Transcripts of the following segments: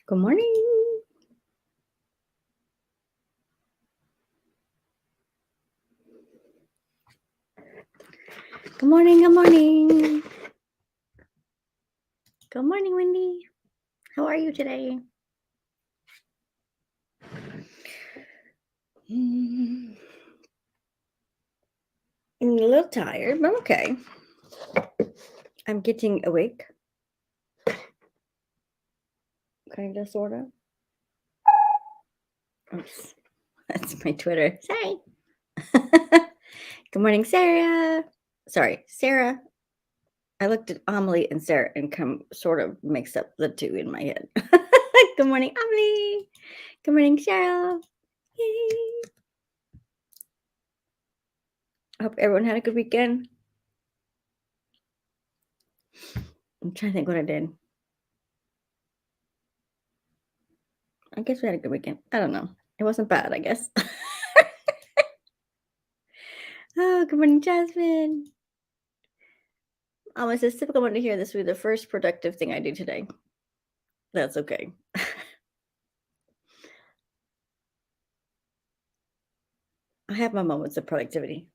Good morning. Good morning. Good morning. Good morning, Wendy. How are you today? I'm a little tired, but I'm okay. I'm getting awake. Kind of, sort of. Oops. That's my Twitter. Sorry. Good morning, Sarah. Sorry, Sarah. I looked at Amelie and Sarah and sort of mixed up the two in my head. Good morning, Amelie. Good morning, Cheryl. Yay. I hope everyone had a good weekend. I'm trying to think what I did. I guess we had a good weekend. I don't know. It wasn't bad, I guess. Oh, good morning, Jasmine. Almost as typical one to hear this will be the first productive thing I do today. That's okay. I have my moments of productivity.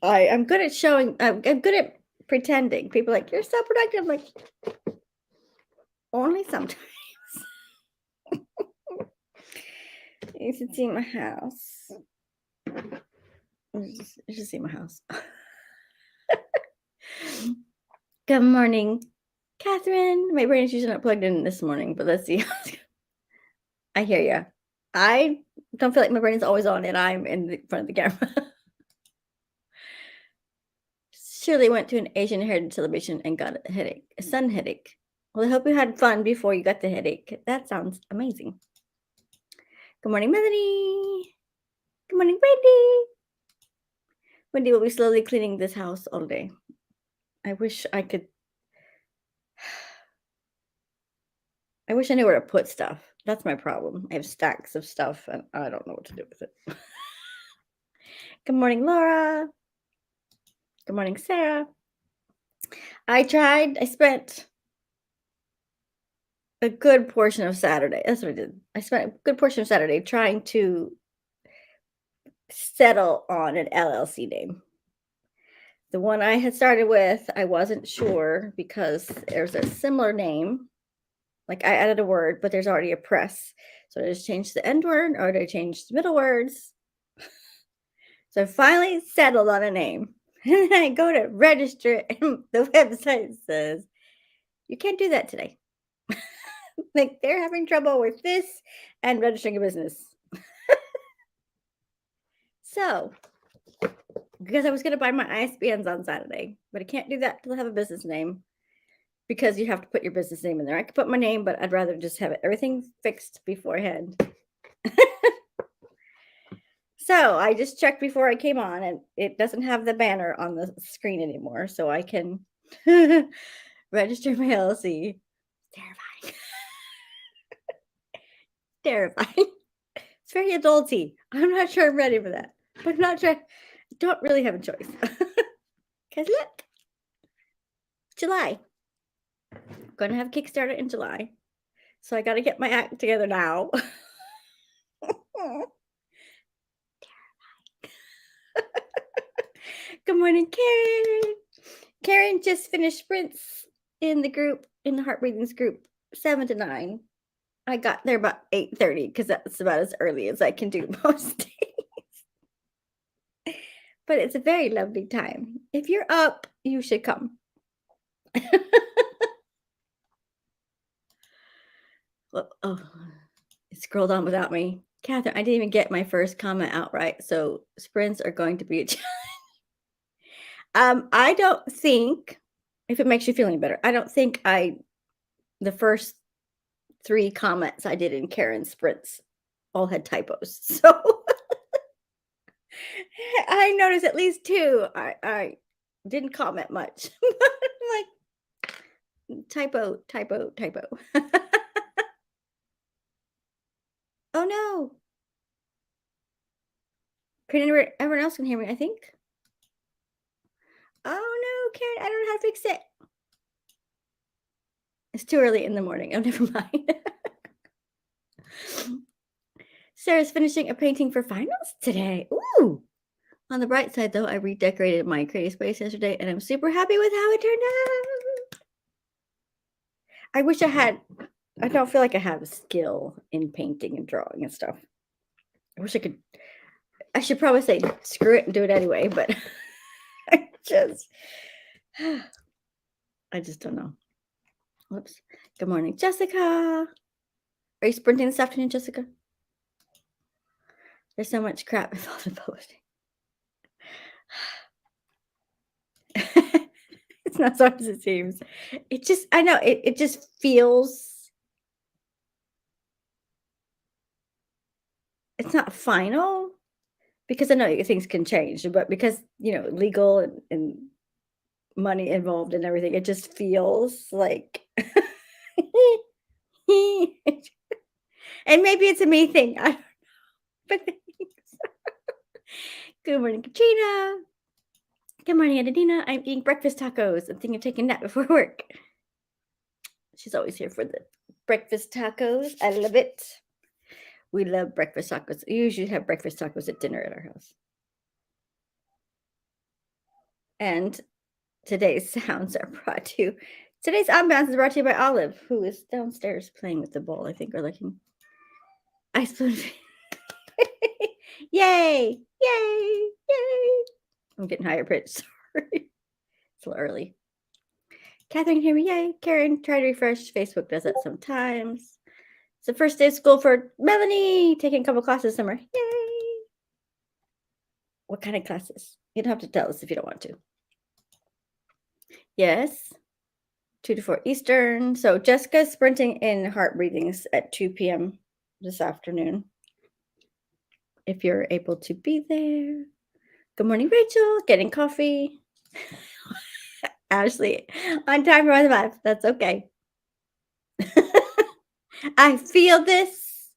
I'm good at showing, I'm good at pretending. People are like, you're so productive. I'm like, only sometimes. You should see my house. You should see my house. Good morning, Catherine. My brain is usually not plugged in this morning, but let's see. I hear you. I don't feel like my brain is always on and I'm in the front of the camera. Shirley went to an Asian heritage celebration and got a headache, a sun headache. Well, I hope you had fun before you got the headache. That sounds amazing. Good morning, Melanie. Good morning, Wendy. Wendy will be slowly cleaning this house all day. I wish I could. I wish I knew where to put stuff. That's my problem. I have stacks of stuff and I don't know what to do with it. Good morning, Laura. Good morning, Sarah. I spent a good portion of Saturday. That's what I did. I spent a good portion of Saturday trying to settle on an LLC name. The one I had started with, I wasn't sure because there's a similar name. Like I added a word, but there's already a press. So I just changed the end word or did I change the middle words? So I finally settled on a name. And I go to register and the website says, you can't do that today. Like they're having trouble with this and registering a business. So, because I was going to buy my ISBNs on Saturday, but I can't do that till I have a business name because you have to put your business name in there. I could put my name, but I'd rather just have everything fixed beforehand. So I just checked before I came on and it doesn't have the banner on the screen anymore. So I can register my LLC. Terrifying. Terrifying. It's very adulty. I'm not sure I'm ready for that. But I'm not sure. Don't really have a choice. Because look, July. I'm going to have Kickstarter in July. So I got to get my act together now. Good morning, Karen. Karen just finished sprints in the group, in the Heart Breathings group, 7 to 9. I got there about 8:30 because that's about as early as I can do most days. But it's a very lovely time. If you're up, you should come. Well, oh, it scrolled on without me. Catherine, I didn't even get my first comment out right. So sprints are going to be a challenge. I don't think, if it makes you feel any better, I don't think the first 3 comments I did in Karen's sprints all had typos. So I noticed at least 2. I didn't comment much. Like typo. Oh no. Everyone else can hear me, I think. Oh no, Karen, I don't know how to fix it. It's too early in the morning. Oh, never mind. Sarah's finishing a painting for finals today. Ooh. On the bright side, though, I redecorated my creative space yesterday, and I'm super happy with how it turned out. I wish I don't feel like I have a skill in painting and drawing and stuff. I wish I should probably say screw it and do it anyway, but I just don't know. Whoops. Good morning, Jessica. Are you sprinting this afternoon, Jessica? There's so much crap involved in publishing. It's not as hard as it seems. I know, it just feels, it's not final because I know things can change, but because, legal and money involved and everything, it just feels like, and maybe it's a me thing. I don't know, but thanks. Good morning, Katrina. Good morning, Adina. I'm eating breakfast tacos. I'm thinking of taking a nap before work. She's always here for the breakfast tacos. I love it. We love breakfast tacos. We usually have breakfast tacos at dinner at our house. And today's ambiance is brought to you by Olive, who is downstairs playing with the bowl, I think, or looking. I spoon. Yay! Yay! Yay! I'm getting higher pitched. Sorry. It's a little early. Catherine can hear me. Yay. Karen, try to refresh. Facebook does that sometimes. It's the first day of school for Melanie, taking a couple classes somewhere. Yay. What kind of classes? You don't have to tell us if you don't want to. Yes. 2 to 4 Eastern. So Jessica's sprinting in heart breathings at 2 p.m. this afternoon. If you're able to be there. Good morning, Rachel. Getting coffee. Ashley, on time for my life. That's okay. I feel this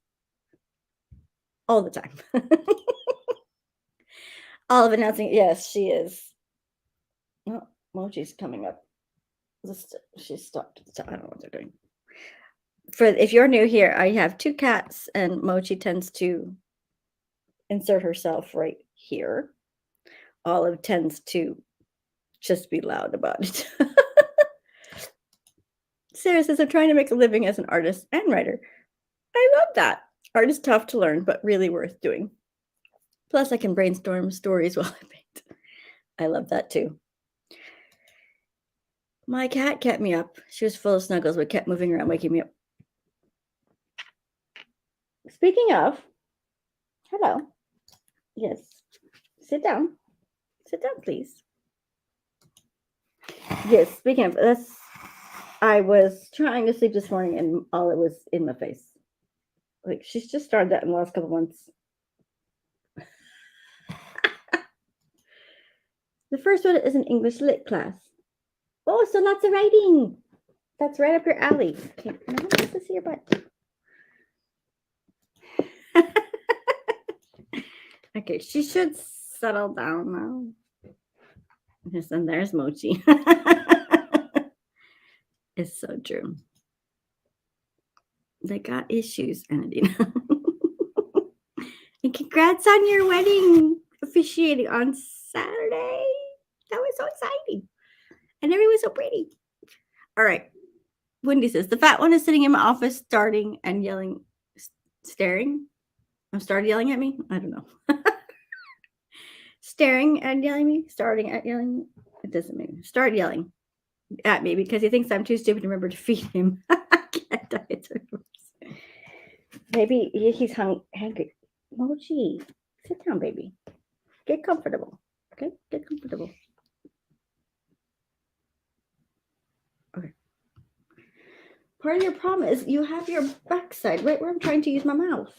all the time. Olive announcing, yes, she is. Oh, Mochi's coming up. She stopped. I don't know what they're doing. If you're new here, I have 2 cats, and Mochi tends to insert herself right here. Olive tends to just be loud about it. Sarah says, I'm trying to make a living as an artist and writer. I love that. Art is tough to learn, but really worth doing. Plus, I can brainstorm stories while I paint. I love that too. My cat kept me up. She was full of snuggles, but kept moving around, waking me up. Speaking of, hello. Yes. Sit down. Sit down, please. Yes, speaking of, I was trying to sleep this morning and all it was in my face. Like, she's just started that in the last couple months. The first one is an English lit class. Oh, so lots of writing. That's right up your alley. Okay, no one wants to see your butt. Okay, she should settle down now. Yes, and there's Mochi. It's so true. They got issues, Anadina. And congrats on your wedding officiating on Saturday. That was so exciting. And everyone was so pretty. All right. Wendy says, the fat one is sitting in my office, starting and yelling, staring. Started yelling at me? I don't know. Staring and yelling at me? Starting at yelling? It doesn't mean. Start yelling at me because he thinks I'm too stupid to remember to feed him. I can't diet. Maybe he's hungry. Mochi, sit down, baby. Get comfortable. Okay? Get comfortable. Okay. Part of your problem is you have your backside right where I'm trying to use my mouth.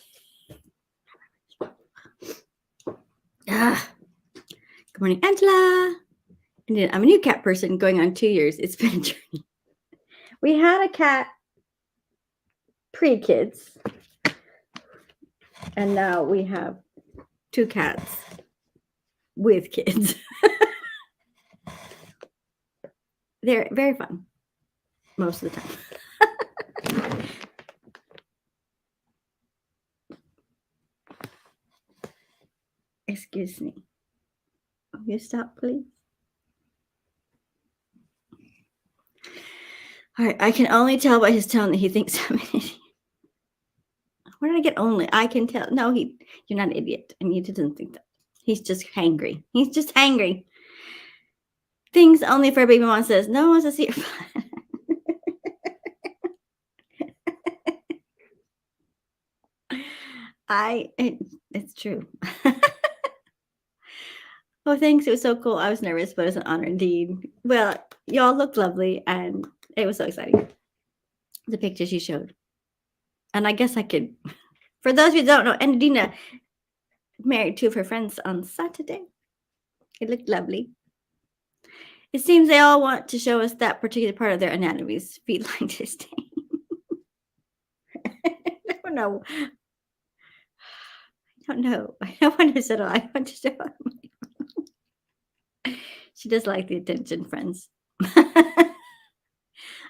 Good morning, Angela. And I'm a new cat person going on 2 years. It's been a journey. We had a cat pre-kids. And now we have 2 cats with kids. They're very fun most of the time. Excuse me. Will you stop, please? All right, I can only tell by his tone that he thinks I'm an idiot. Where did I get only? I can tell. No, you're not an idiot, and he doesn't think that. He's just hangry. He's just hangry. Things only for a baby mom says. No one wants to see it. It's true. Oh, thanks. It was so cool. I was nervous, but it's an honor indeed. Well, y'all looked lovely, and it was so exciting. The pictures you showed. And I guess I could, for those who don't know, Enadina married two of her friends on Saturday. It looked lovely. It seems they all want to show us that particular part of their anatomies, feline disdain. I don't know. I don't know. I don't want to settle. I want to show. She does like the attention, friends. I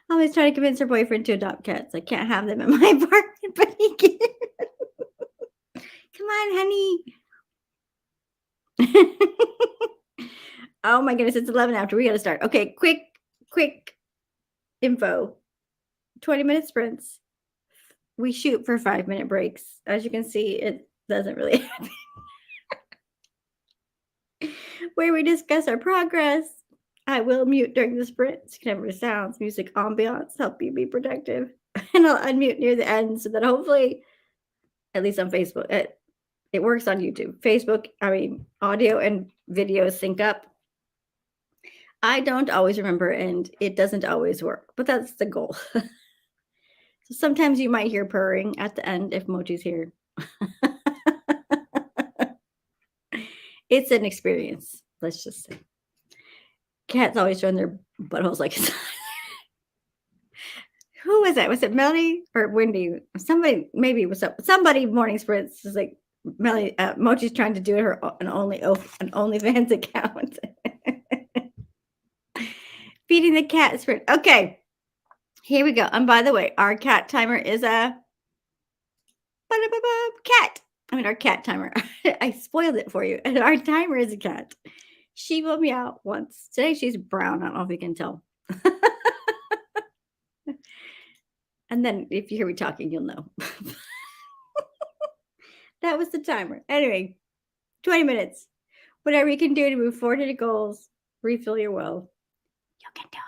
always try to convince her boyfriend to adopt cats. I can't have them in my apartment, but he can. Come on, honey. Oh my goodness, it's 11 after. We got to start. Okay, quick info. 20-minute sprints. We shoot for 5-minute breaks. As you can see, it doesn't really happen. Where we discuss our progress. I will mute during the sprints. You can have sounds, music, ambiance, help you be productive. And I'll unmute near the end so that hopefully, at least on Facebook, it works on YouTube. Facebook, audio and video sync up. I don't always remember, and it doesn't always work, but that's the goal. So sometimes you might hear purring at the end if Mochi's here. It's an experience, let's just say. Cats always showing their buttholes like it's Who was that? Was it Melody or Wendy? Somebody, maybe it was somebody morning sprints is like Melody, Mochi's trying to do an OnlyFans account. Feeding the cat sprint. Okay. Here we go. And by the way, our cat timer is a cat. Our cat timer. I spoiled it for you. And our timer is a cat. She will meow once. Today she's brown. I don't know if you can tell. And then if you hear me talking, you'll know. That was the timer. Anyway, 20 minutes. Whatever you can do to move forward to the goals, refill your well. You can do it.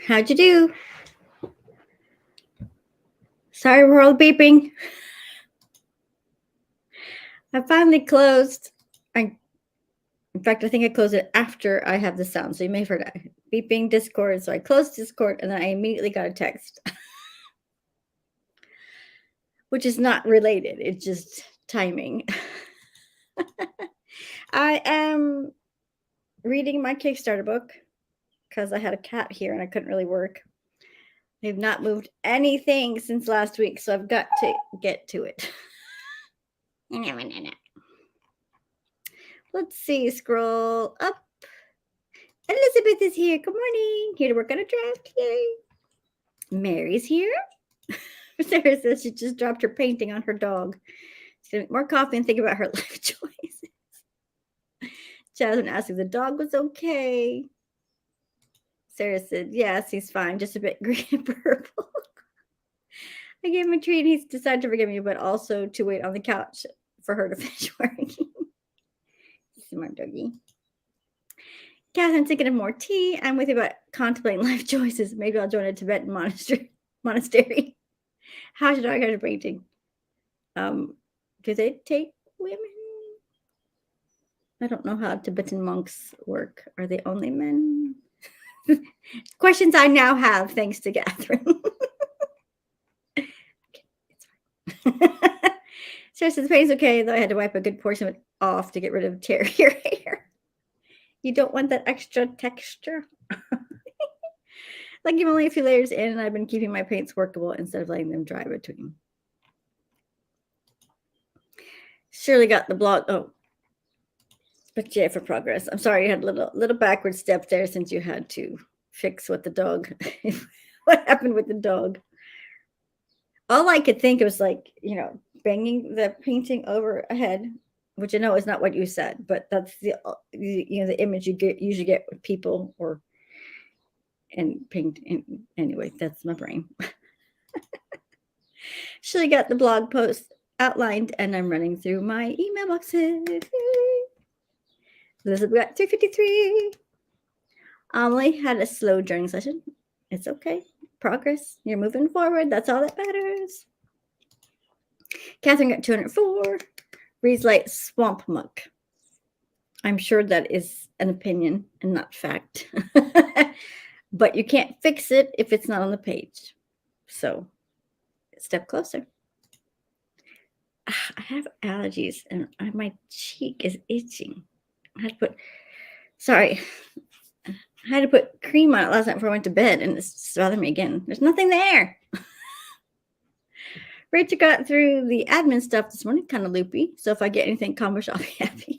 How'd you do? Sorry, we're all beeping. I finally closed. In fact, I think I closed it after I have the sound, so you may have heard beeping Discord. So I closed Discord, and then I immediately got a text, which is not related. It's just timing. I am reading my Kickstarter book because I had a cat here and I couldn't really work. They've not moved anything since last week, so I've got to get to it. Let's see, scroll up. Elizabeth is here. Good morning. Here to work on a draft. Yay. Mary's here. Sarah says she just dropped her painting on her dog. She's going to make more coffee and think about her life choices. Jasmine asked if the dog was okay. Sarah said, yes, he's fine, just a bit green and purple. I gave him a treat. He's decided to forgive me, but also to wait on the couch for her to finish working. Smart doggy. Catherine's thinking of more tea. I'm with you about contemplating life choices. Maybe I'll join a Tibetan monastery. How should I go to painting? Do they take women? I don't know how Tibetan monks work. Are they only men? Questions I now have, thanks to Catherine. Okay, it's fine. Sarah says the paint's okay, though I had to wipe a good portion of it off to get rid of terrier hair. You don't want that extra texture. Like, I'm only a few layers in, and I've been keeping my paints workable instead of letting them dry between. Shirley got the blog. Oh, but yeah, for progress. I'm sorry you had a little backward step there since you had to fix what the dog. What happened with the dog? All I could think was like, banging the painting over a head, which I know is not what you said, but that's the image you usually get with people and paint. Anyway, that's my brain. Shirley got the blog post outlined, and I'm running through my email boxes. Elizabeth got 353. Amelie had a slow journey session. It's okay. Progress. You're moving forward. That's all that matters. Catherine got 204. Reads like swamp muck. I'm sure that is an opinion and not fact. But you can't fix it if it's not on the page. So, step closer. I have allergies and my cheek is itching. I had to put cream on it last night before I went to bed, and it's bothering me again. There's nothing there. Rachel got through the admin stuff this morning, kind of loopy. So if I get anything accomplished, I'll be happy.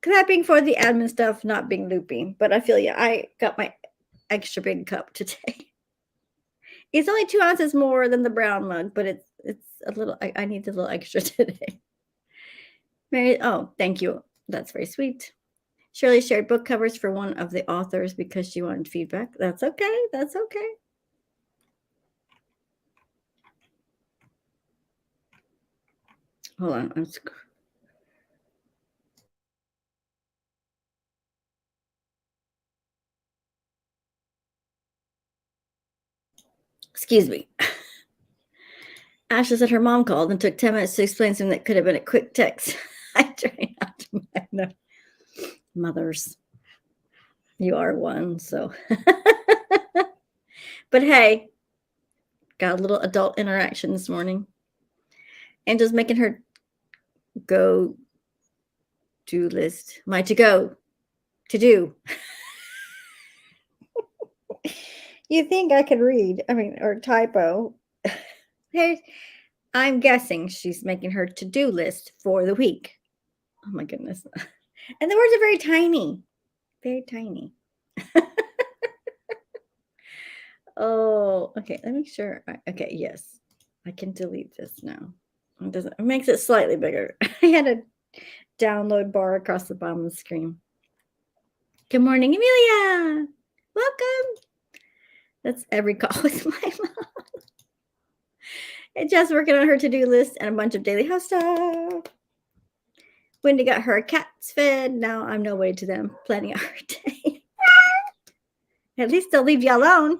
Clapping for the admin stuff not being loopy, but I feel I got my extra big cup today. It's only 2 ounces more than the brown mug, but it's a little. I need a little extra today. Mary, oh, thank you. That's very sweet. Shirley shared book covers for one of the authors because she wanted feedback. That's okay. That's okay. Hold on. Excuse me. Ashley said her mom called and took 10 minutes to explain something that could have been a quick text. I try not to mind them. Mothers. You are one, so. But hey, got a little adult interaction this morning. And just making her go to list. My to go. To do. You think I could read? I mean, or typo. Hey, I'm guessing she's making her to-do list for the week. Oh my goodness. And the words are very tiny. Very tiny. Oh, okay. Let me make sure. Okay, yes. I can delete this now. It makes it slightly bigger. I had a download bar across the bottom of the screen. Good morning, Amelia. Welcome. That's every call with my mom. And just working on her to-do list and a bunch of daily house stuff. Wendy got her cats fed. Now I'm no way to them, planning out her day. At least they'll leave you alone.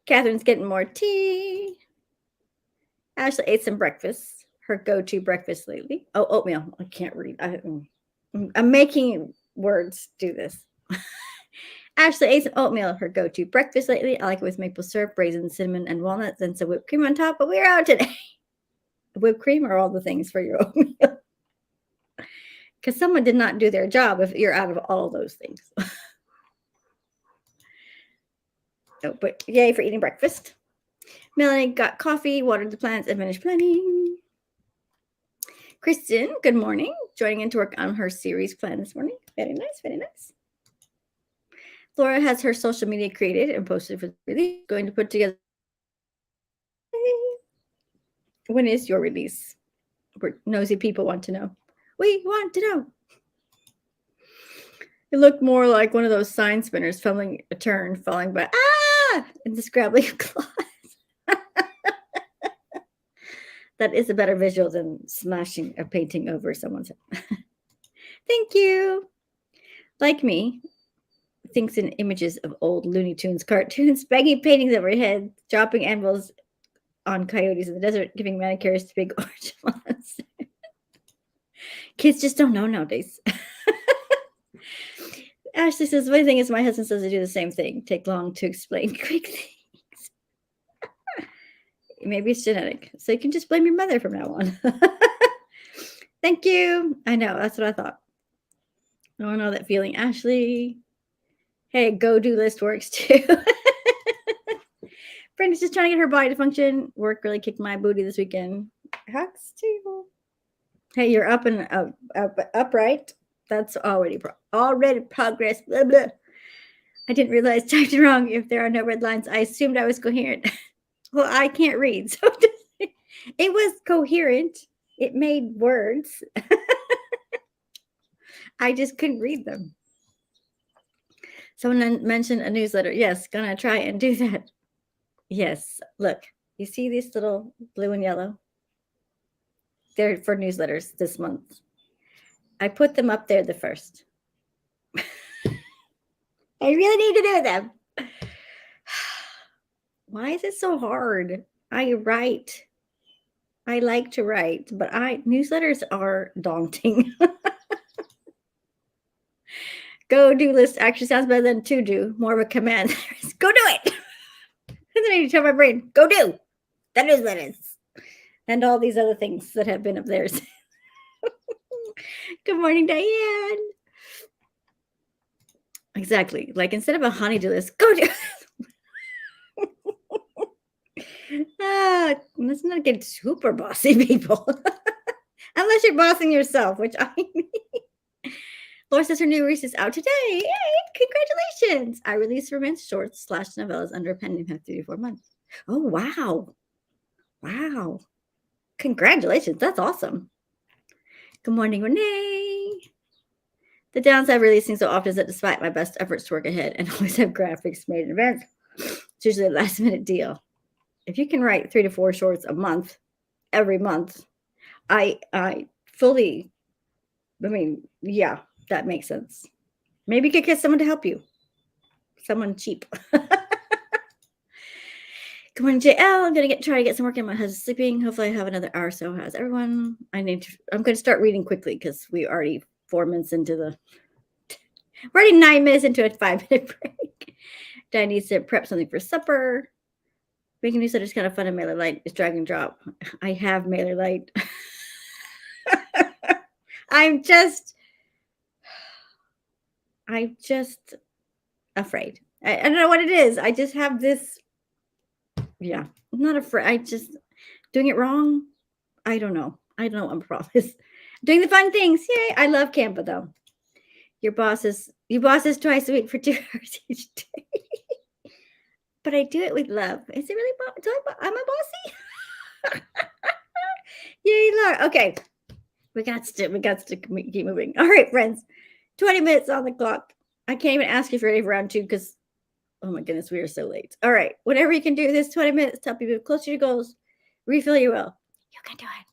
Catherine's getting more tea. Ashley ate some breakfast. Her go-to breakfast lately. Oh, oatmeal. I can't read. I'm making words do this. Ashley ate some oatmeal. Her go-to breakfast lately. I like it with maple syrup, raisins, cinnamon, and walnuts, and some whipped cream on top. But we're out today. Whipped cream or all the things for your oatmeal? Because someone did not do their job if you're out of all those things. Oh, but yay for eating breakfast. Melanie got coffee, watered the plants, and finished planning. Kristen, good morning. Joining in to work on her series plan this morning. Very nice, very nice. Laura has her social media created and posted for the release. Going to put together. When is your release? Nosy people want to know. We want to know. It looked more like one of those sign spinners fumbling a turn, falling by in the scrabbly claws. That is a better visual than smashing a painting over someone's head. Thank you. Like me, thinks in images of old Looney Tunes cartoons, banging paintings over head, dropping anvils on coyotes in the desert, giving manicures to big orange monsters. Kids just don't know nowadays. Ashley says, the funny thing is my husband says I do the same thing. Take long to explain quick things. Maybe it's genetic. So you can just blame your mother from now on. Thank you. I know. That's what I thought. I don't know that feeling. Ashley. Hey, go-do list works too. Brenda's just trying to get her body to function. Work really kicked my booty this weekend. Hacks too. Hey, you're up and upright. That's already progress. Blah, blah. I didn't realize I typed it wrong. If there are no red lines, I assumed I was coherent. Well, I can't read, so it was coherent. It made words. I just couldn't read them. Someone mentioned a newsletter. Yes, gonna try and do that. Yes, look, you see these little blue and yellow? They're for newsletters this month. I put them up there the first. I really need to do them. Why is it so hard? I write. I like to write, but newsletters are daunting. Go do list actually sounds better than to do. More of a command. Go do it. I need to tell my brain, go do. That is what it is. And all these other things that have been up there. Good morning, Diane. Exactly. Like instead of a honey-do list, go do. Let's not get super bossy, people. Unless you're bossing yourself, which I mean. Laura says her new release is out today. Yay! Congratulations! I release romance shorts / novellas under a pen name have 3 to 4 months. Oh, wow. Wow. Congratulations. That's awesome. Good morning, Renee. The downside of releasing so often is that despite my best efforts to work ahead and always have graphics made in advance, it's usually a last minute deal. If you can write 3 to 4 shorts a month, every month, I fully, I mean, yeah, that makes sense. Maybe you could get someone to help you, someone cheap. Good morning, JL. I'm gonna try to get some work in. My husband's sleeping. Hopefully, I have another hour. So, how's everyone? I'm going to start reading quickly because we already 4 minutes into the. We're already 9 minutes into a 5 minute break. Dad needs to prep something for supper. Making newsletter is kind of fun. And Mailer Lite is drag and drop. I have Mailer Lite. I'm just afraid. I don't know what it is. I just have this. Yeah, I'm not afraid. I just doing it wrong. I don't know. I don't know what my problem is. Doing the fun things. Yay. I love Canva though. Your boss is twice a week for 2 hours each day. But I do it with love. Is it really am I bossy? Yay, Laura. Okay. We got to keep moving. All right, friends. 20 minutes on the clock. I can't even ask you if you're ready for round two because oh my goodness, we are so late. All right. Whatever you can do this 20 minutes to help you move closer to your goals, refill your will. You can do it.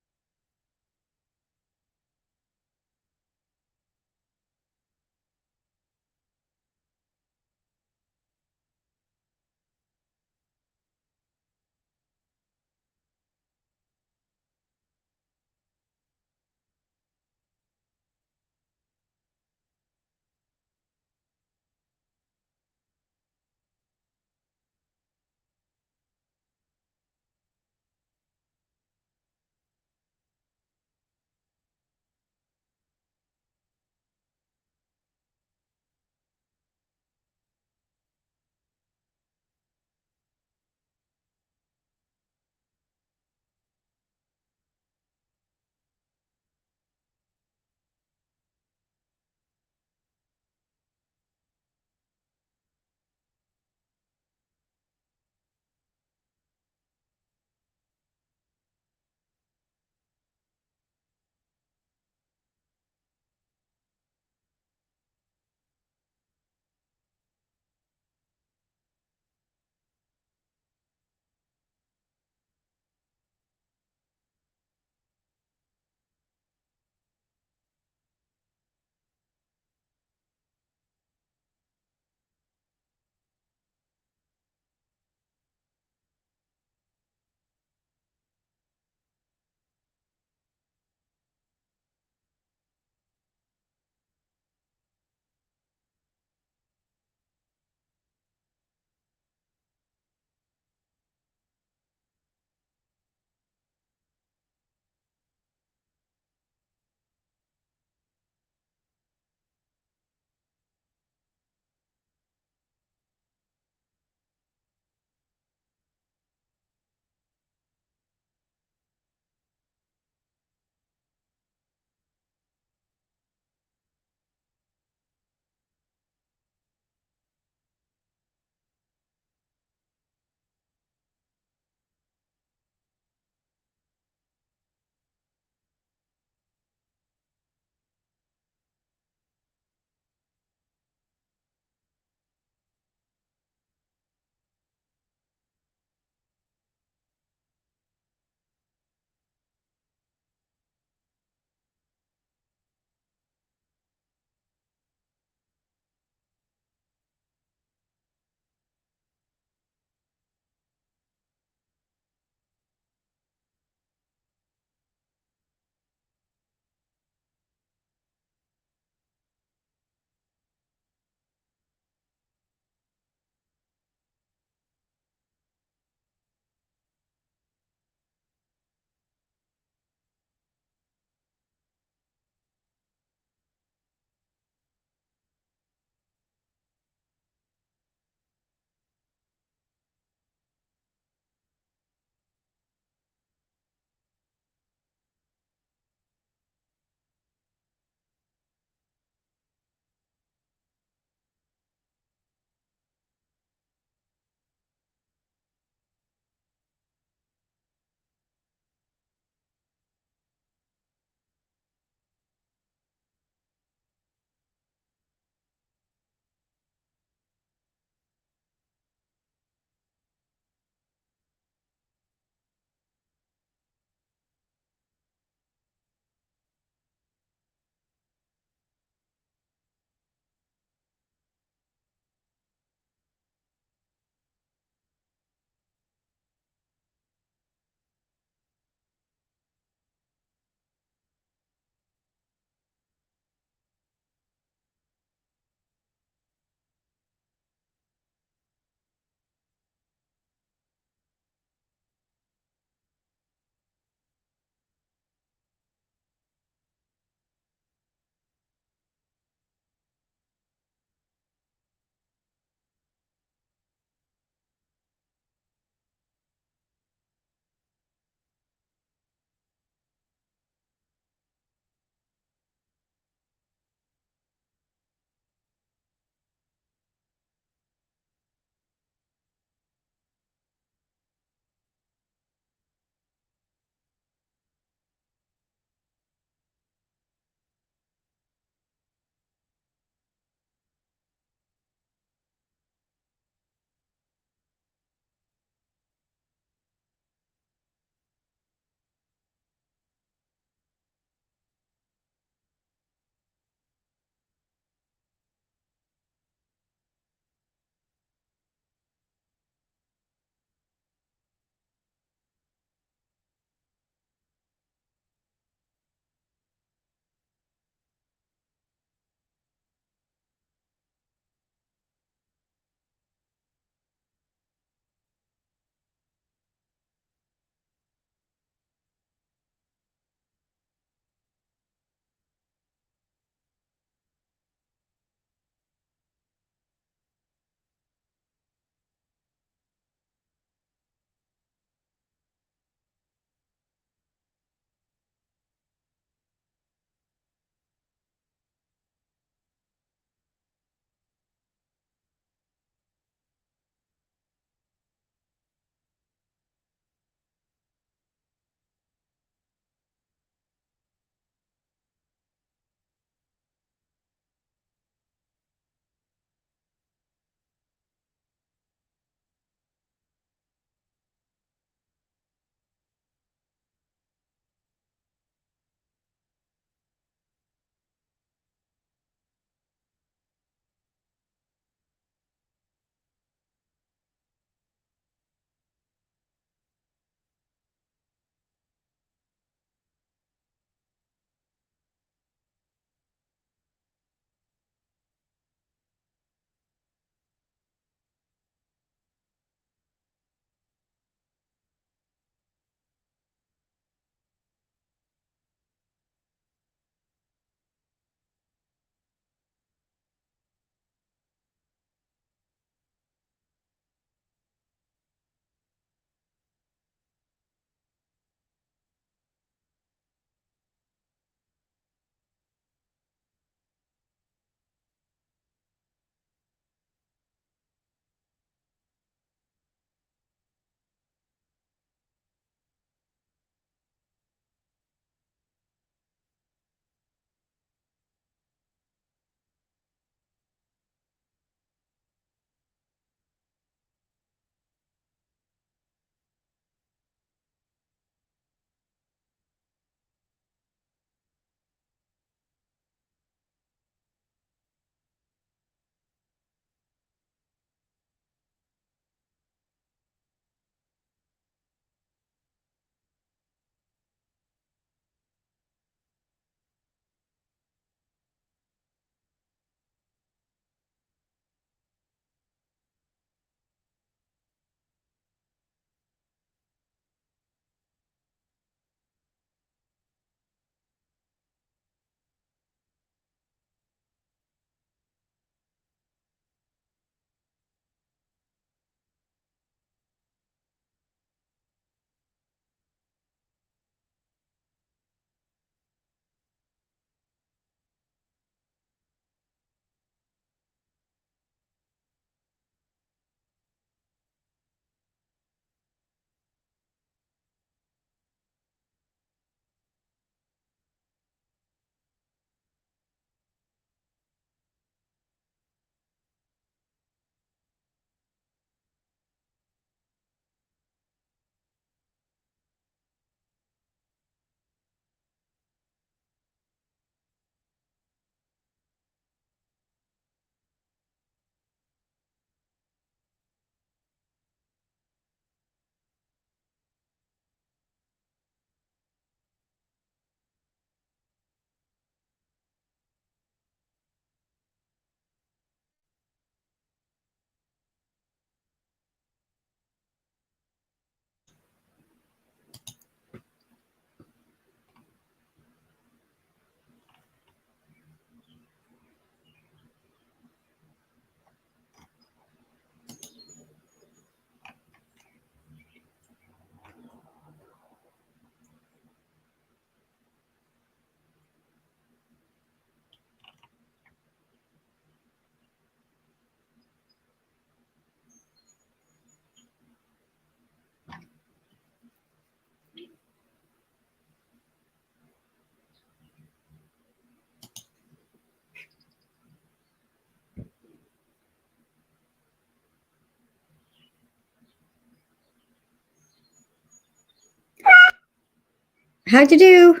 How'd you do?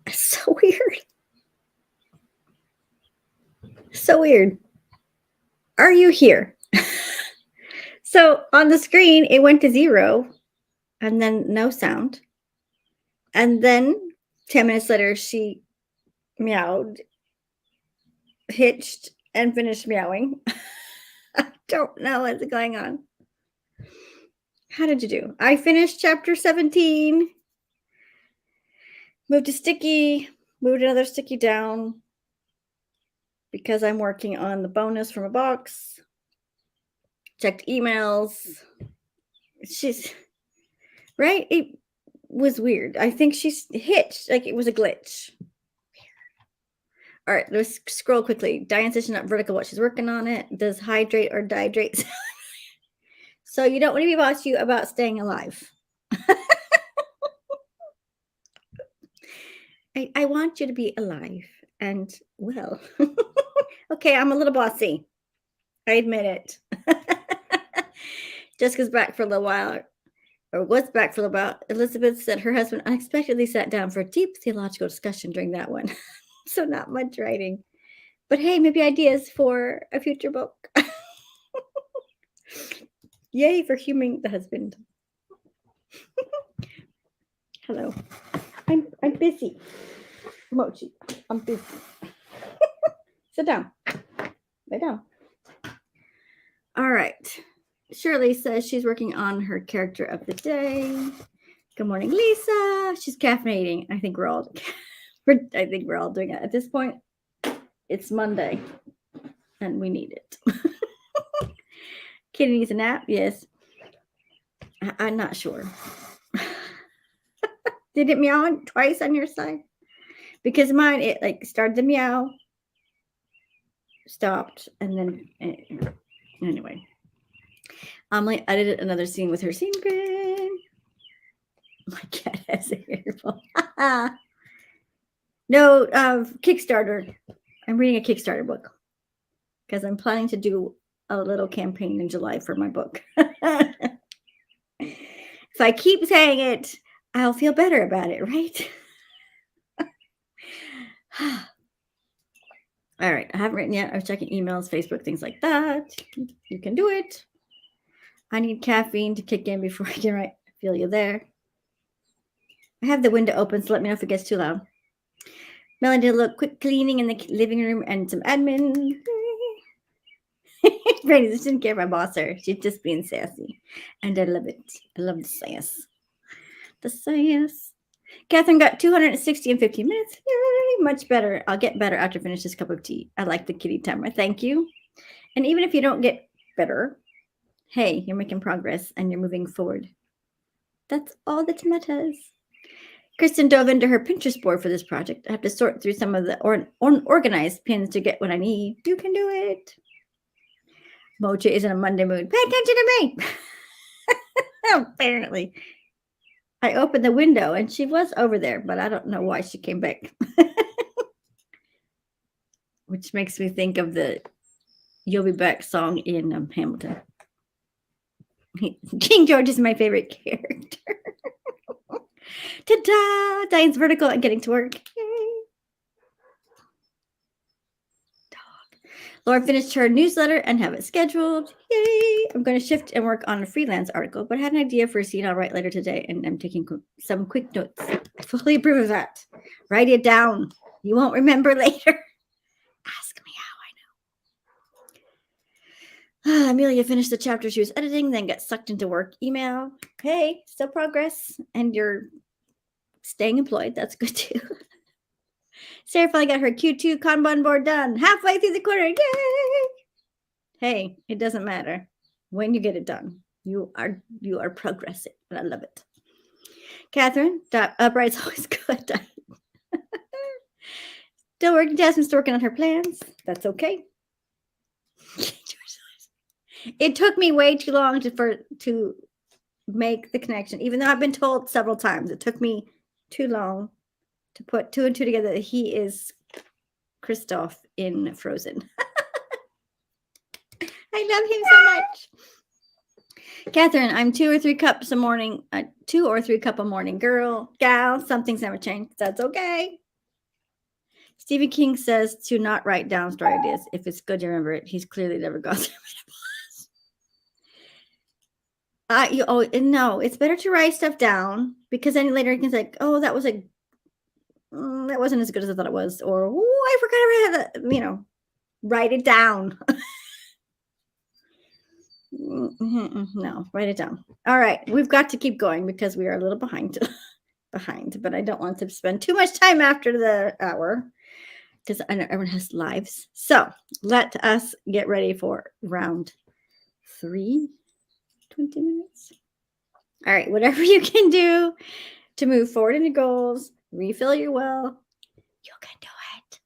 It's so weird. So weird. Are you here? So on the screen, it went to 0 and then no sound. And then 10 minutes later, she meowed, hitched, and finished meowing. I don't know what's going on. How did you do? I finished chapter 17, moved a sticky, moved another sticky down because I'm working on the bonus from a box, checked emails. She's right. It was weird. I think she's hitched, like it was a glitch. All right, let's scroll quickly. Diane says she's not vertical what she's working on it. Does hydrate or dehydrate? So you don't want to be bossy about staying alive. I want you to be alive and well. Okay, I'm a little bossy. I admit it. Jessica's back for a little while, or was back for a little while. Elizabeth said her husband unexpectedly sat down for a deep theological discussion during that one. So not much writing. But hey, maybe ideas for a future book. Yay for huming the husband. Hello. I'm busy. Mochi, I'm busy. Sit down. Lay down. All right. Shirley says she's working on her character of the day. Good morning, Lisa. She's caffeinating. I think we're all doing it at this point. It's Monday, and we need it. Kitty needs a nap. Yes. I'm not sure. Did it meow twice on your side? Because mine, it like started to meow, stopped, and then anyway. Emily edited another scene with her scene grid. My cat has a hairball. No, Kickstarter. I'm reading a Kickstarter book because I'm planning to do a little campaign in July for my book. If I keep saying it, I'll feel better about it, right? All right, I haven't written yet. I was checking emails, Facebook, things like that. You can do it. I need caffeine to kick in before I can write. I feel you there. I have the window open, so let me know if it gets too loud. Melanie did a little quick cleaning in the living room and some admin. Brady just didn't care if I boss her. She's just being sassy. And I love it. I love the sass. The sass. Catherine got 260 in 15 minutes. Yay, much better. I'll get better after I finish this cup of tea. I like the kitty timer. Thank you. And even if you don't get better, hey, you're making progress and you're moving forward. That's all that matters. Kristen dove into her Pinterest board for this project. I have to sort through some of the unorganized pins to get what I need. You can do it. Mocha is in a Monday mood. Pay attention to me. Apparently. I opened the window and she was over there, but I don't know why she came back. Which makes me think of the You'll Be Back song in Hamilton. King George is my favorite character. Ta-da! Diane's vertical and getting to work. Yay! Dog. Laura finished her newsletter and have it scheduled. Yay! I'm going to shift and work on a freelance article, but I had an idea for a scene I'll write later today, and I'm taking some quick notes. Fully approve of that. Write it down. You won't remember later. Ask me how I know. Amelia finished the chapter she was editing, then got sucked into work email. Hey, still progress, and you're staying employed. That's good too. Sarah finally got her Q2 Kanban board done. Halfway through the quarter. Yay! Hey, it doesn't matter when you get it done. You are progressing, and I love it. Catherine, upright's always good. Still working. Jasmine's still working on her plans. That's okay. It took me way too long to make the connection, even though I've been told several times. It took me too long to put 2 and 2 together that he is Kristoff in Frozen. I love him so much. Catherine, I'm 2 or 3 cups a morning, 2 or 3 cup a morning girl, gal. Some things never change. That's okay. Stephen King says to not write down story ideas. If it's good, you remember it. He's clearly never gone through it. No, it's better to write stuff down because then later you can say, oh, that wasn't as good as I thought it was, or oh, I forgot I had that. Write it down. No, write it down. All right, we've got to keep going because we are a little behind, but I don't want to spend too much time after the hour because I know everyone has lives. So let us get ready for round 3, 20 minutes. All right, whatever you can do to move forward into goals, refill your well, you can do it.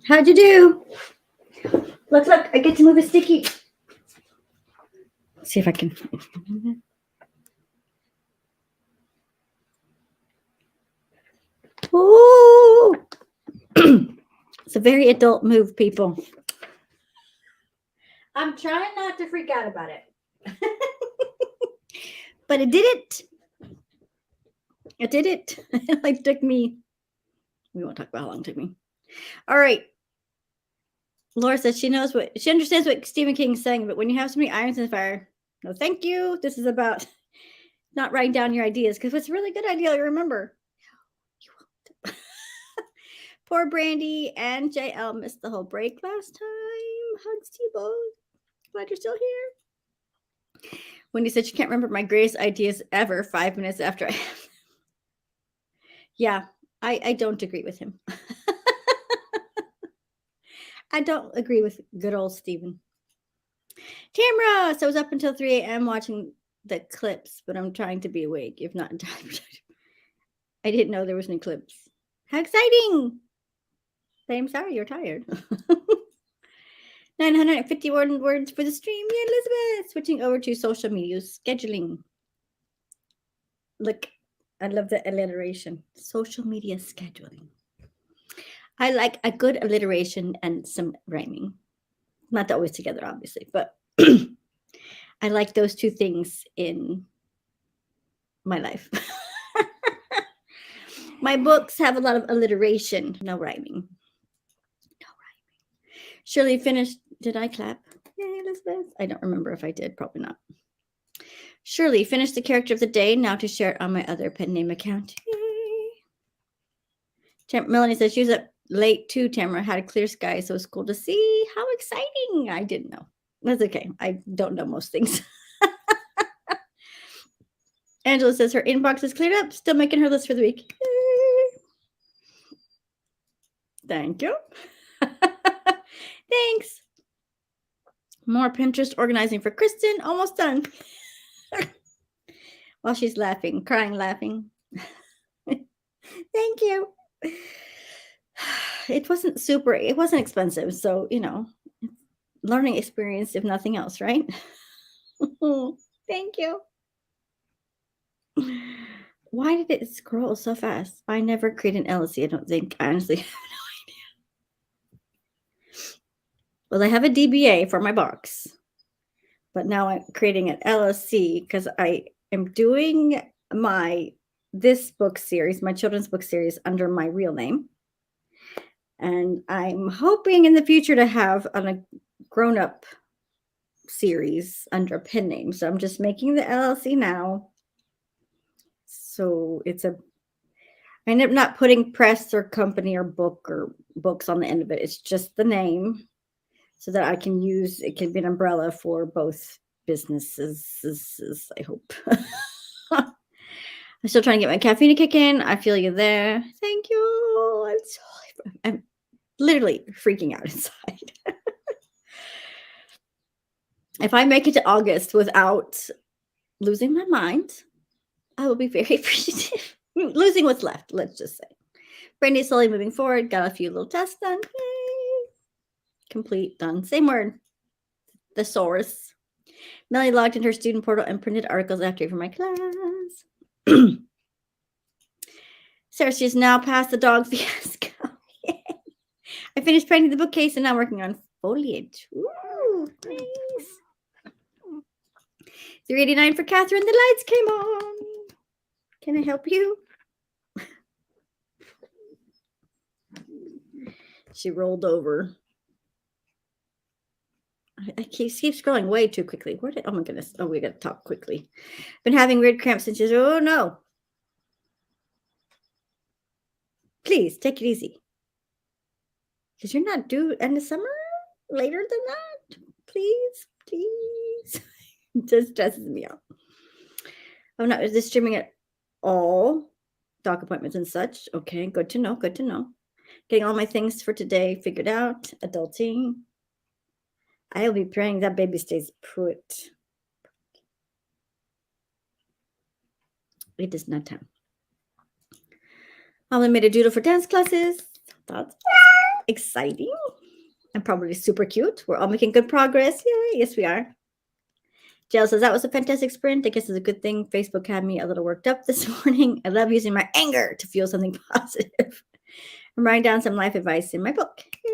How'd you do? Look, I get to move a sticky. Let's see if I can. Ooh. It's a very adult move, people. I'm trying not to freak out about it. But it did it. It did it. It like took me. We won't talk about how long it took me. All right. Laura says she understands what Stephen King's saying, but when you have so many irons in the fire, no, thank you. This is about not writing down your ideas because it's a really good idea. You remember. Poor Brandy and JL missed the whole break last time. Hugs to you both. Glad you're still here. Wendy said she can't remember my greatest ideas ever 5 minutes after I. Yeah, I don't agree with him. I don't agree with good old Stephen. Tamra, so I was up until 3 a.m. watching the clips, but I'm trying to be awake, if not entirely productive. I didn't know there was an eclipse. How exciting! I'm sorry you're tired. 951 words for the stream. Yeah, Elizabeth. Switching over to social media scheduling. Look, I love the alliteration. Social media scheduling. I like a good alliteration and some rhyming. Not always together, obviously, but I like those two things in my life. My books have a lot of alliteration, no rhyming. Shirley finished. Did I clap? Yay, Elizabeth. I don't remember if I did. Probably not. Shirley finished the character of the day. Now to share it on my other pen name account. Yay. Melanie says she was up late too, Tamara. Had a clear sky, so it's cool to see. How exciting. I didn't know. That's okay. I don't know most things. Angela says her inbox is cleared up. Still making her list for the week. Yay. Thank you. Thanks. More Pinterest organizing for Kristen. Almost done. While she's laughing, crying, laughing. Thank you. It wasn't expensive. So, learning experience, if nothing else, right? Thank you. Why did it scroll so fast? I never created an LLC. I don't think. I honestly have no idea. Well, I have a DBA for my box, but now I'm creating an LLC because I am doing this book series, my children's book series, under my real name. And I'm hoping in the future to have a grown-up series under a pen name. So I'm just making the LLC now. So I end up not putting press or company or book or books on the end of it. It's just the name so that I can use, it can be an umbrella for both businesses, I hope. I'm still trying to get my caffeine to kick in. I feel you there. Thank you. I'm literally freaking out inside. If I make it to August without losing my mind, I will be very appreciative. Losing what's left, let's just say. Brandy's slowly moving forward. Got a few little tests done. Yay. Complete, done. Same word. Thesaurus. Melanie logged into her student portal and printed articles after for my class. Sarah, she's now passed the dog fiasco. Yay. I finished painting the bookcase and now working on foliage. Ooh, nice. 389 for Catherine. The lights came on. Can I help you? She rolled over. I keep scrolling way too quickly. Oh my goodness. Oh, we got to talk quickly. Been having weird cramps since she's, oh no. Please take it easy. Because you're not due end of summer? Later than that? Please. It just stresses me out. I'm not streaming at all. Doc appointments and such. Okay, good to know. Getting all my things for today figured out. Adulting. I'll be praying that baby stays put. It is not time. I only made a doodle for dance classes. That's exciting and probably super cute. We're all making good progress. Yay. Yes, we are. Jill says that was a fantastic sprint. I guess it's a good thing Facebook had me a little worked up this morning. I love using my anger to fuel something positive. I'm writing down some life advice in my book. Yay.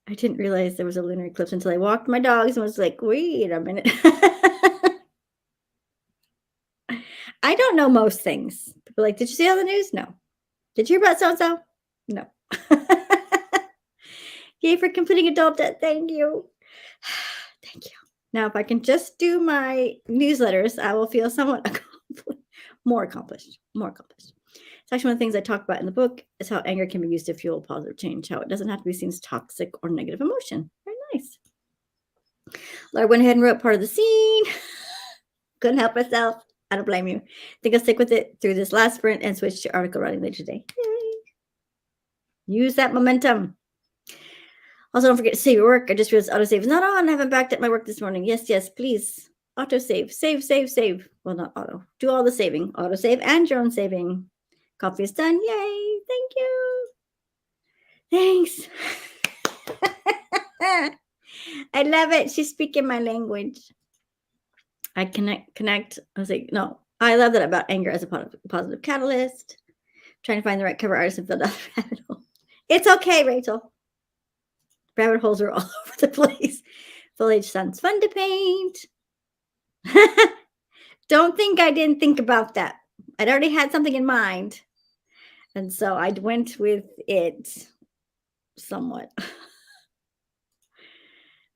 I didn't realize there was a lunar eclipse until I walked my dogs and was like, wait a minute. I don't know most things. People are like, did you see all the news? No. Did you hear about so-and-so? No. Yay for completing adult debt. Thank you. Thank you. Now, if I can just do my newsletters, I will feel somewhat more accomplished. More accomplished. It's actually one of the things I talk about in the book is how anger can be used to fuel positive change, how it doesn't have to be seen as toxic or negative emotion. Very nice. Laura went ahead and wrote part of the scene. Couldn't help myself. I don't blame you. I think I'll stick with it through this last sprint and switch to article writing later today. Yay. Use that momentum. Also, don't forget to save your work. I just realized autosave is not on. I haven't backed up my work this morning. Yes, yes, please. Autosave. Save, save, save. Well, not auto. Do all the saving. Autosave and your own saving. Coffee is done. Yay. Thank you. Thanks. I love it. She's speaking my language. I connect. I was like, no, I love that about anger as a positive catalyst. Trying to find the right cover artist and fill out the rabbit hole. It's okay, Rachel. Rabbit holes are all over the place. Foliage sounds fun to paint. Don't think I didn't think about that. I'd already had something in mind. And so I went with it somewhat.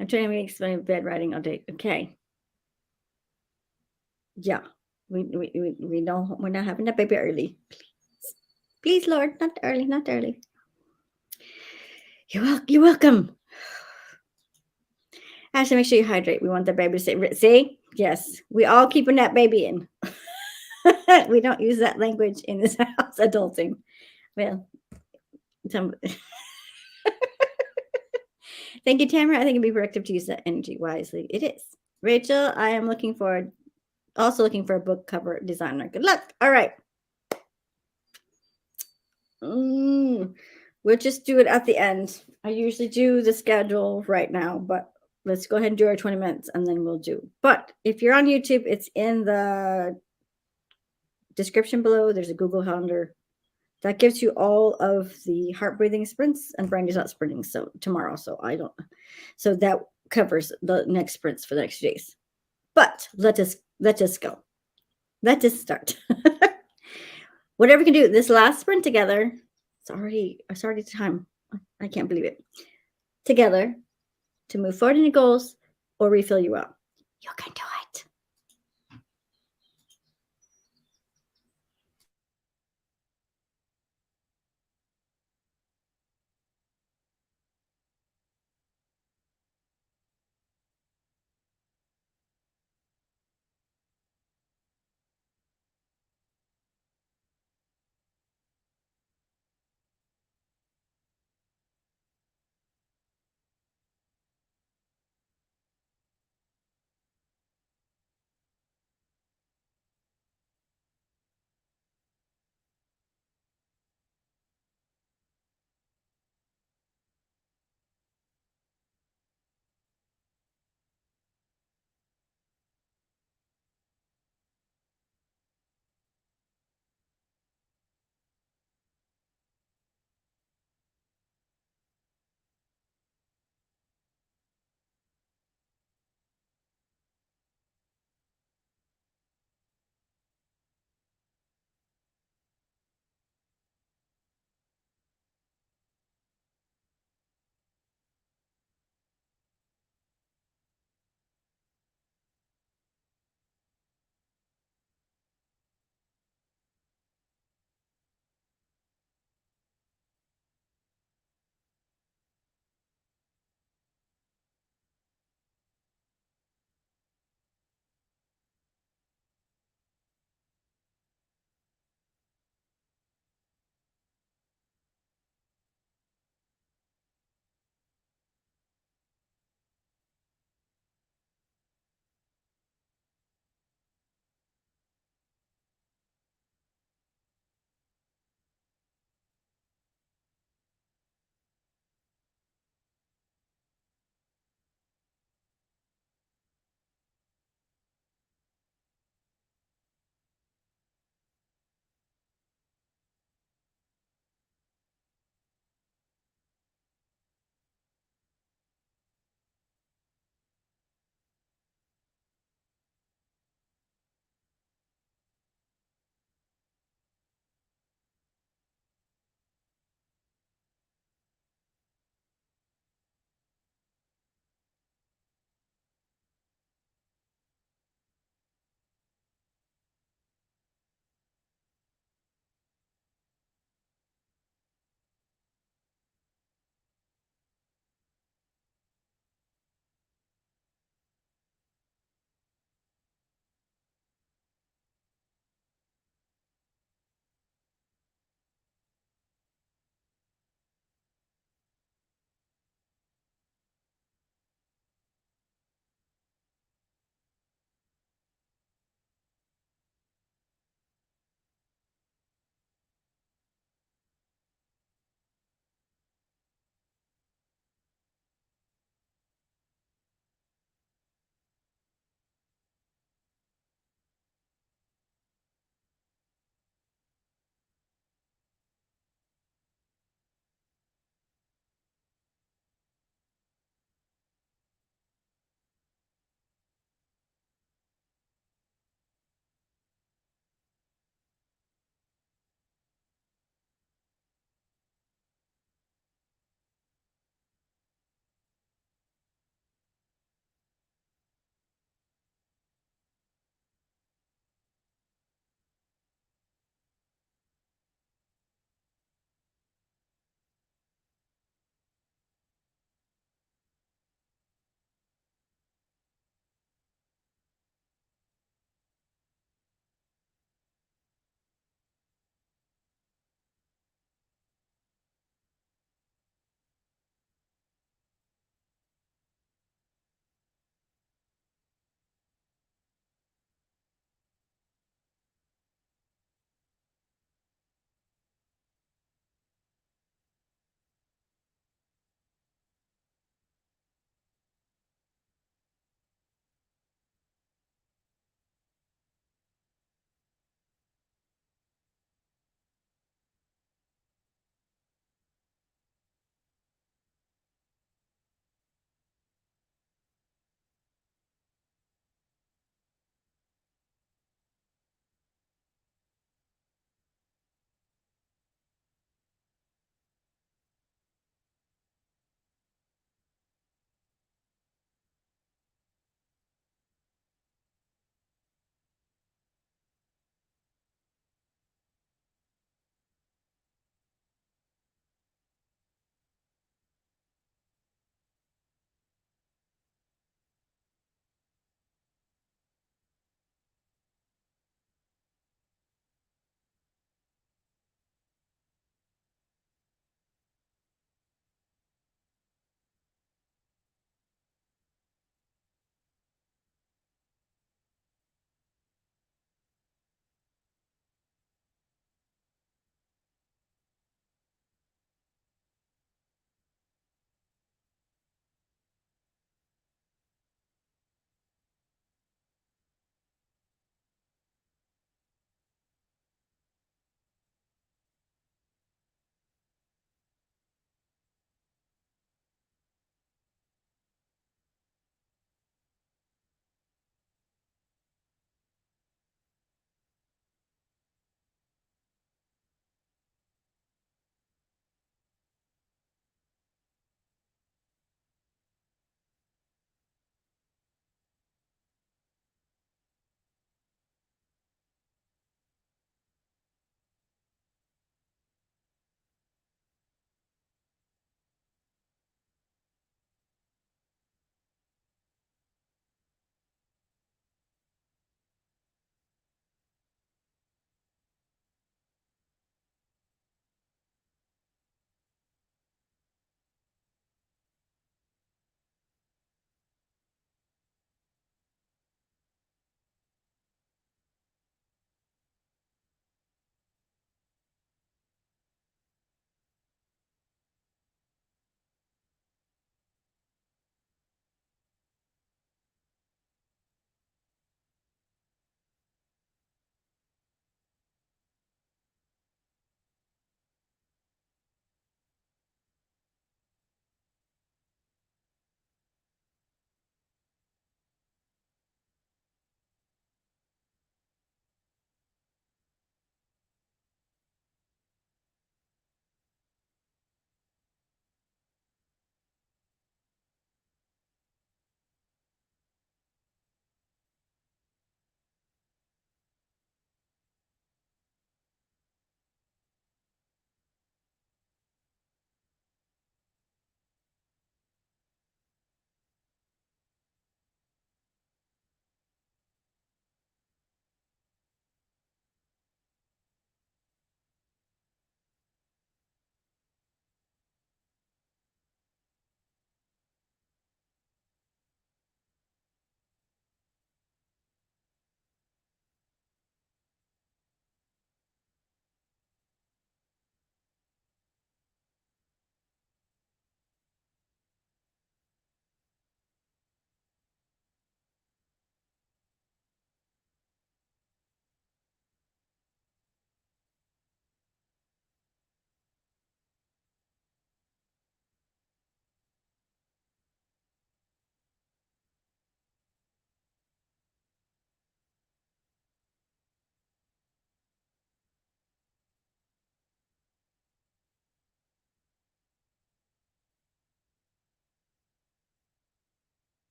I'm trying to make some bed writing all day. Okay. Yeah. We don't, we're not having that baby early. Please, Lord, not early, not early. You're welcome. Ashley, make sure you hydrate. We want the baby to stay. See? Yes. We all keeping that baby in. We don't use that language in this house, adulting. Well, thank you, Tamara. I think it'd be productive to use that energy wisely. It is. Rachel, I am also looking for a book cover designer. Good luck. All right. We'll just do it at the end. I usually do the schedule right now, but let's go ahead and do our 20 minutes and then we'll do. But if you're on YouTube, it's in the description below. There's a Google Calendar that gives you all of the heart breathing sprints, and Brandy's not sprinting so tomorrow, so that covers the next sprints for the next few days. But let us go. Let us start. Whatever we can do this last sprint together. It's already time. I can't believe it. Together to move forward in your goals or refill you up. You can do it.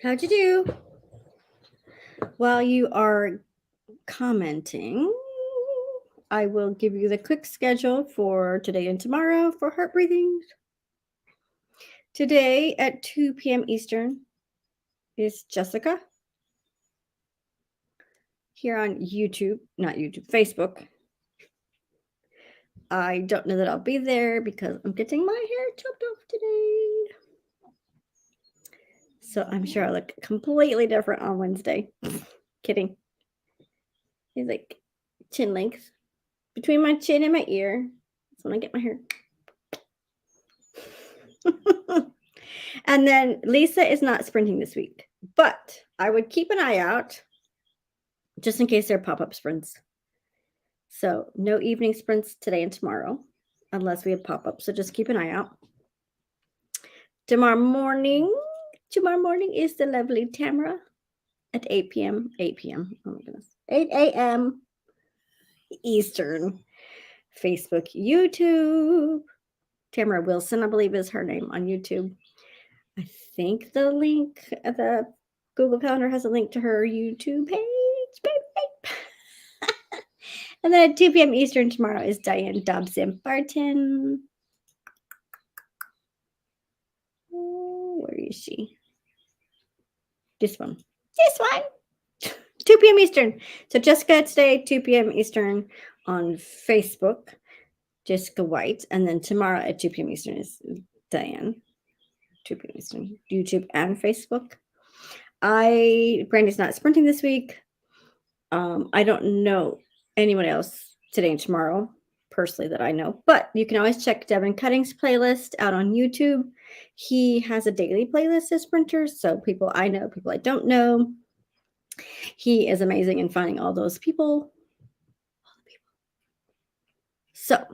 How'd you do? While you are commenting, I will give you the quick schedule for today and tomorrow for heart breathing. Today at 2 p.m. Eastern is Jessica here on YouTube, not YouTube, Facebook. I don't know that I'll be there because I'm getting my hair chopped off today. So I'm sure I look completely different on Wednesday. Kidding. It's like chin length between my chin and my ear. That's when I get my hair. And then Lisa is not sprinting this week, but I would keep an eye out just in case there are pop-up sprints. So no evening sprints today and tomorrow, unless we have pop-ups. So just keep an eye out. Tomorrow morning is the lovely Tamara at 8 p.m. 8 p.m. Oh my goodness. 8 a.m. Eastern. Facebook, YouTube. Tamara Wilson, I believe, is her name on YouTube. I think the link, the Google Calendar has a link to her YouTube page. And then at 2 p.m. Eastern tomorrow is Diane Dobson Barton. Oh, where is she? This one. 2 p.m. Eastern. So Jessica today, 2 p.m. Eastern on Facebook, Jessica White. And then tomorrow at 2 p.m. Eastern is Diane. 2 p.m. Eastern, YouTube and Facebook. Brandy's not sprinting this week. I don't know anyone else today and tomorrow personally that I know, but you can always check Devin Cutting's playlist out on YouTube. He has a daily playlist of sprinters, so people I know, people I don't know. He is amazing in finding all those people. So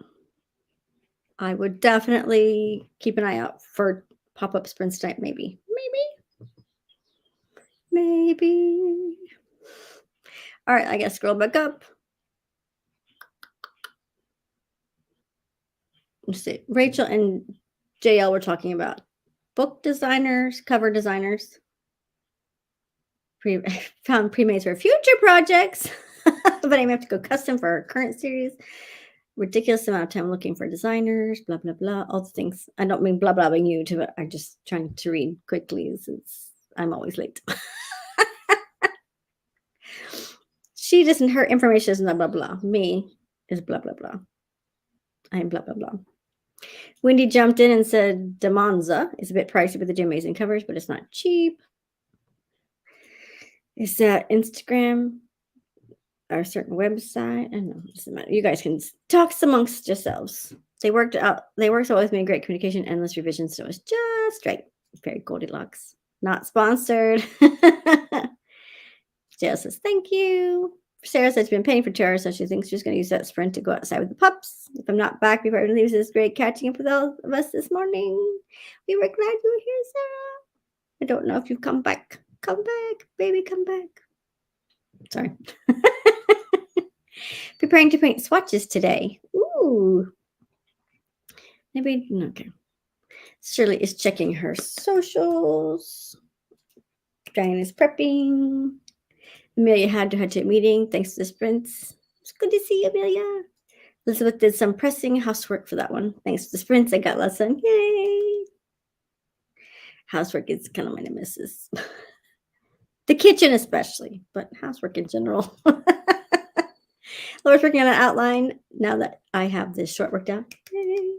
I would definitely keep an eye out for pop-up sprints tonight, maybe. All right, I guess scroll back up. Let's see. Rachel and JL were talking about book designers, cover designers. Found pre-mades for future projects, but I have to go custom for our current series. Ridiculous amount of time looking for designers, blah, blah, blah, all the things. I don't mean blah, blabbing you to it. I'm just trying to read quickly since I'm always late. She doesn't, her information is blah, blah, blah. Me is blah, blah, blah. I'm blah, blah, blah. Wendy jumped in and said Damonza is a bit pricey, but they do amazing covers, but it's not cheap. Is that Instagram or a certain website? I don't know. It doesn't matter. You guys can talk amongst yourselves. They worked out with me in great communication, endless revisions, so it's just right. Very Goldilocks. Not sponsored. Jill says, thank you. Sarah says she's been paying for 2 hours, so she thinks she's going to use that sprint to go outside with the pups. If I'm not back before everyone leaves, it's great catching up with all of us this morning. We were glad you were here, Sarah. I don't know if you've come back. Come back, baby, come back. Sorry. Preparing to paint swatches today. Ooh. Maybe, okay. Shirley is checking her socials. Diane is prepping. Amelia had to head to a meeting thanks to the sprints. It's good to see you, Amelia. Elizabeth did some pressing housework for that one. Thanks to the sprints, I got lots done. Yay! Housework is kind of my nemesis. The kitchen especially, but housework in general. Laura's working on an outline now that I have this short worked out. Yay.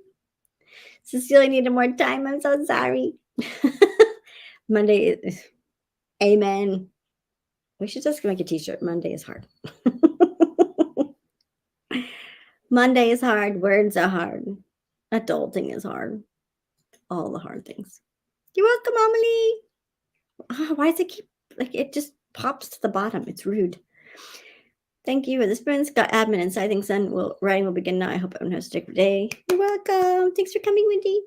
Cecilia needed more time. I'm so sorry. Monday is amen. We should just make a t-shirt. Monday is hard. Monday is hard. Words are hard. Adulting is hard. All the hard things. You're welcome, Amelie. Oh, why does it keep, it just pops to the bottom? It's rude. Thank you for the sprints. Got admin and sizing sun. Writing will begin now. I hope everyone has a stick day. You're welcome. Thanks for coming, Wendy.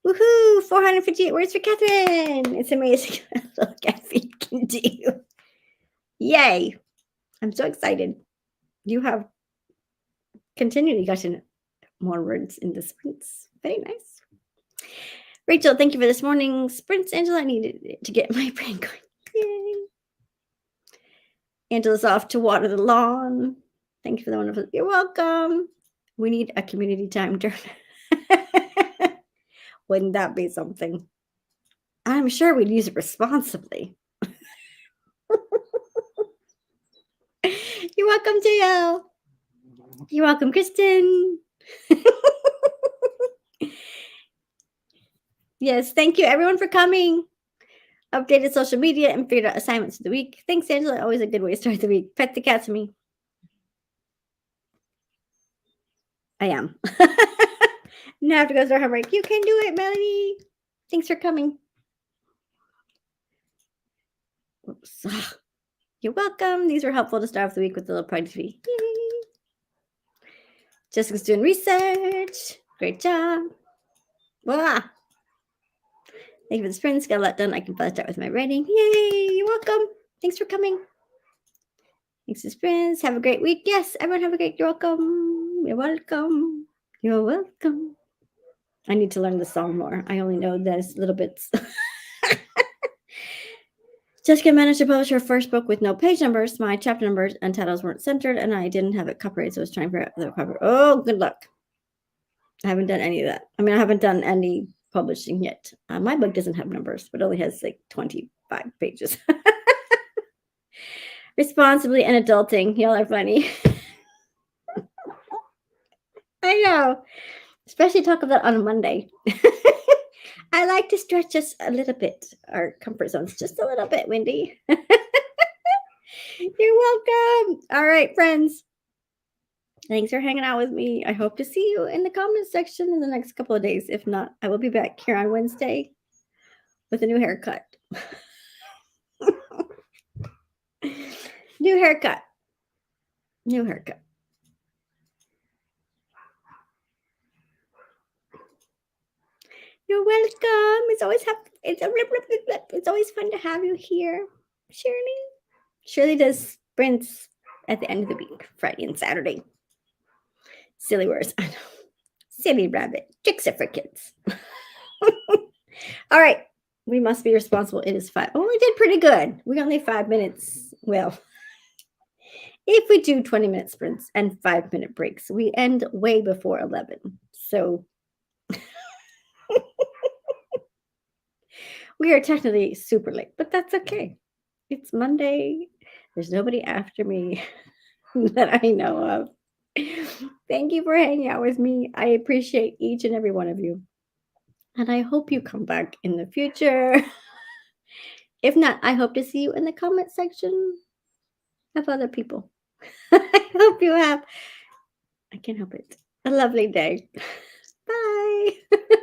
Woohoo! 458 words for Catherine. It's amazing what Catherine can do. Yay! I'm so excited. You have continually gotten more words in the sprints. Very nice. Rachel, thank you for this morning. Sprints, Angela, I needed to get my brain going. Yay. Angela's off to water the lawn. Thank you for the wonderful. You're welcome. We need a community time turn. Wouldn't that be something? I'm sure we'd use it responsibly. You're welcome, JL. You're welcome, Kristen. Yes, thank you everyone for coming. Updated social media and figured out assignments for the week. Thanks, Angela. Always a good way to start the week. Pet the cat to me. I am. Now I have to go start her break. You can do it, Melanie. Thanks for coming. Oops. You're welcome. These were helpful to start off the week with a little productivity. Yay. Jessica's doing research. Great job. Wow. Thank you for the sprints. Got a lot done. I can finally start with my writing. Yay. You're welcome. Thanks for coming. Thanks for sprints. Have a great week. Yes, everyone have a great. You're welcome. You're welcome. You're welcome. I need to learn the song more. I only know those little bits. Jessica managed to publish her first book with no page numbers. My chapter numbers and titles weren't centered, and I didn't have it copyrighted, so I was trying to figure out the cover. Oh, good luck. I haven't done any of that. I mean, I haven't done any publishing yet. My book doesn't have numbers, but only has like 25 pages. Responsibly and adulting. Y'all are funny. I know. Especially talk about on a Monday. I like to stretch us a little bit, our comfort zones, just a little bit, Wendy. You're welcome. All right, friends. Thanks for hanging out with me. I hope to see you in the comments section in the next couple of days. If not, I will be back here on Wednesday with a new haircut. New haircut. New haircut. You're welcome. It's always fun to have you here, Shirley. Shirley does sprints at the end of the week, Friday and Saturday. Silly words. I know. Silly rabbit. Tricks are for kids. All right. We must be responsible. It is 5. Oh, we did pretty good. We only 5 minutes. Well, if we do 20-minute sprints and 5-minute breaks, we end way before 11. So we are technically super late, but that's okay. It's Monday. There's nobody after me that I know of. Thank you for hanging out with me. I appreciate each and every one of you. And I hope you come back in the future. If not, I hope to see you in the comment section of other people. I hope you have, I can't help it, a lovely day. Bye.